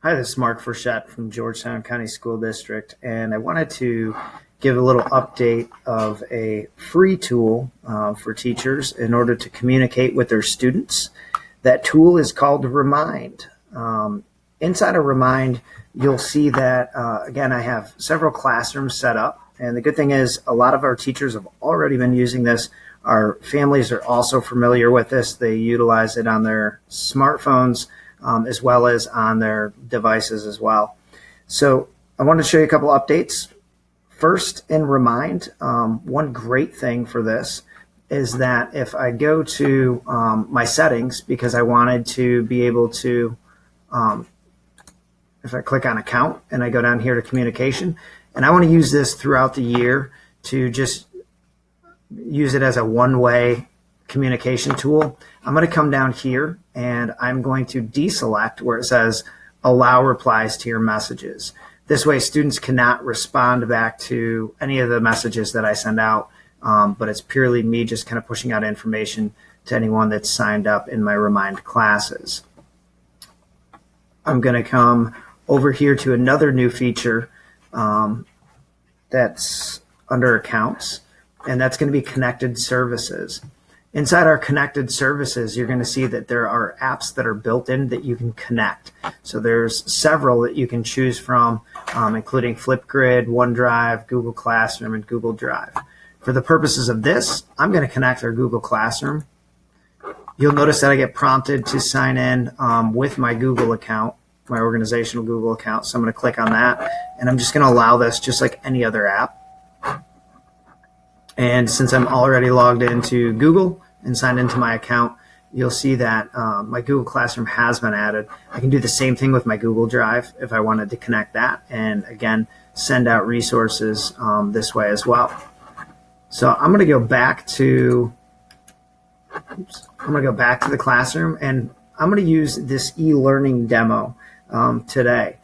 Hi, this is Mark Frechette from Georgetown County School District, and I wanted to give a little update of a free tool for teachers in order to communicate with their students. That tool is called Remind. Inside of Remind, you'll see that, again, I have several classrooms set up, and the good thing is a lot of our teachers have already been using this. Our families are also familiar with this. They utilize it on their smartphones, as well as on their devices as well. So I wanted to show you a couple updates. First, in Remind, one great thing for this is that if I go to my settings, because I wanted to be able to, if I click on Account and I go down here to Communication, and I want to use this throughout the year to just use it as a one-way communication tool, I'm going to come down here and I'm going to deselect where it says allow replies to your messages. This way students cannot respond back to any of the messages that I send out, but it's purely me just kind of pushing out information to anyone that's signed up in my Remind classes. I'm going to come over here to another new feature that's under Accounts, and that's going to be Connected Services. Inside our connected services, you're going to see that there are apps that are built in that you can connect. So there's several that you can choose from, including Flipgrid, OneDrive, Google Classroom, and Google Drive. For the purposes of this, I'm going to connect our Google Classroom. You'll notice that I get prompted to sign in with my Google account, my organizational Google account. So I'm going to click on that, and I'm just going to allow this just like any other app. And since I'm already logged into Google and signed into my account, you'll see that my Google Classroom has been added. I can do the same thing with my Google Drive if I wanted to connect that, and again, send out resources this way as well. So I'm going to go back to, the classroom, and I'm going to use this e-learning demo today.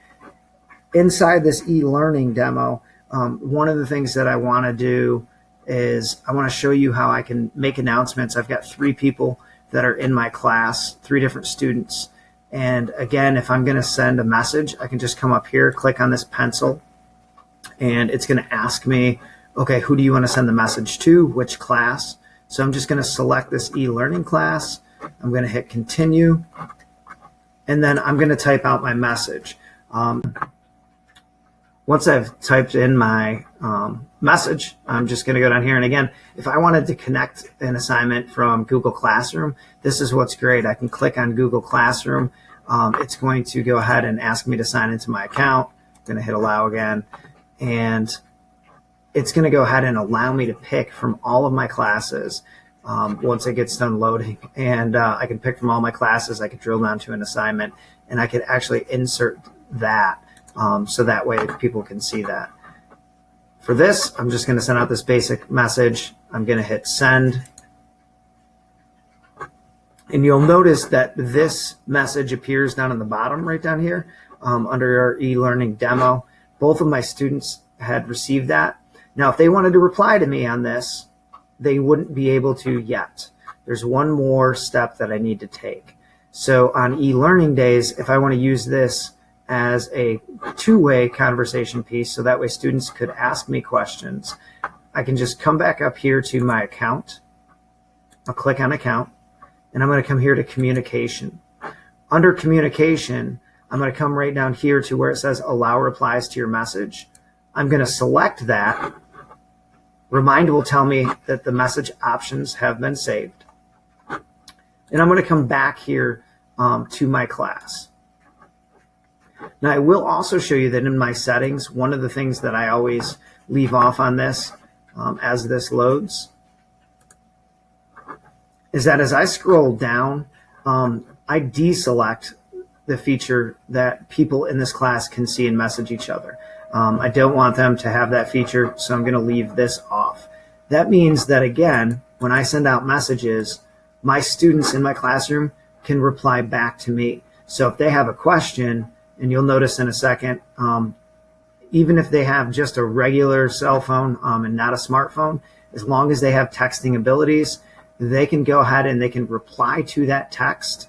Inside this e-learning demo, one of the things that I want to do is I want to show you how I can make announcements. I've got 3 people that are in my class, 3 different students. And again, if I'm going to send a message, I can just come up here, click on this pencil, and it's going to ask me, okay, who do you want to send the message to, which class? So I'm just going to select this e-learning class. I'm going to hit continue, and then I'm going to type out my message. Once I've typed in my message, I'm just going to go down here. And again, if I wanted to connect an assignment from Google Classroom, this is what's great. I can click on Google Classroom. It's going to go ahead and ask me to sign into my account. I'm going to hit allow again. And it's going to go ahead and allow me to pick from all of my classes once it gets done loading. And I can pick from all my classes. I could drill down to an assignment, and I could actually insert that. So that way people can see that. For this, I'm just going to send out this basic message. I'm going to hit send. And you'll notice that this message appears down on the bottom right down here under our e-learning demo. Both of my students had received that. Now, if they wanted to reply to me on this, they wouldn't be able to yet. There's one more step that I need to take. So on e-learning days, if I want to use this as a two-way conversation piece, so that way students could ask me questions, I can just come back up here to my account. I'll click on account, and I'm going to come here to communication. Under communication, I'm going to come right down here to where it says allow replies to your message. I'm going to select that. Remind will tell me that the message options have been saved. And I'm going to come back here to my class. Now, I will also show you that in my settings, one of the things that I always leave off on this as this loads is that as I scroll down, I deselect the feature that people in this class can see and message each other. I don't want them to have that feature, so I'm going to leave this off. That means that, again, when I send out messages, my students in my classroom can reply back to me. So if they have a question, and you'll notice in a second, even if they have just a regular cell phone and not a smartphone, as long as they have texting abilities, they can go ahead and they can reply to that text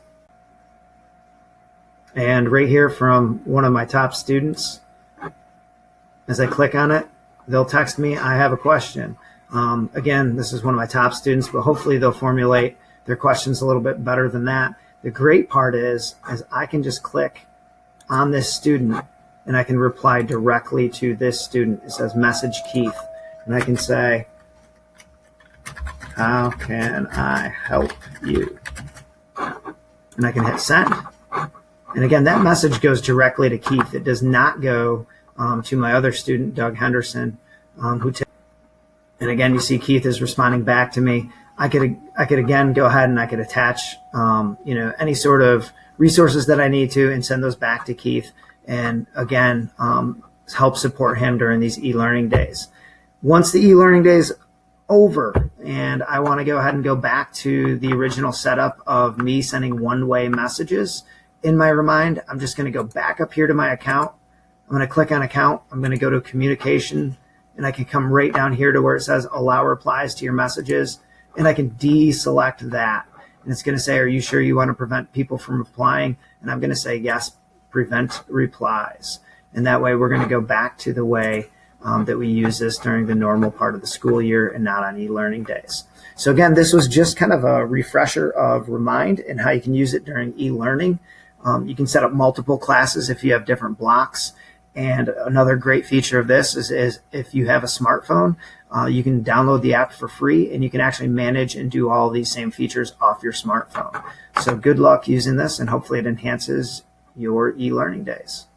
And right here from one of my top students, as I click on it, they'll text me, I have a question. Again, this is one of my top students, but hopefully they'll formulate their questions a little bit better than that. The great part is I can just click on this student and I can reply directly to this student. It says message Keith, and I can say, how can I help you? And I can hit send. And again, that message goes directly to Keith. It does not go to my other student, Doug Henderson, and again, you see Keith is responding back to me. I could again go ahead and I could attach, any sort of resources that I need to and send those back to Keith. And again, help support him during these e-learning days. Once the e-learning day is over and I want to go ahead and go back to the original setup of me sending one-way messages in my Remind, I'm just going to go back up here to my account. I'm going to click on account. I'm going to go to communication, and I can come right down here to where it says allow replies to your messages, and I can deselect that. And it's going to say, are you sure you want to prevent people from replying? And I'm going to say yes, prevent replies. And that way we're going to go back to the way that we use this during the normal part of the school year and not on e-learning days. So again, this was just kind of a refresher of Remind and how you can use it during e-learning. You can set up multiple classes if you have different blocks. And another great feature of this is if you have a smartphone, you can download the app for free and you can actually manage and do all these same features off your smartphone. So good luck using this, and hopefully it enhances your e-learning days.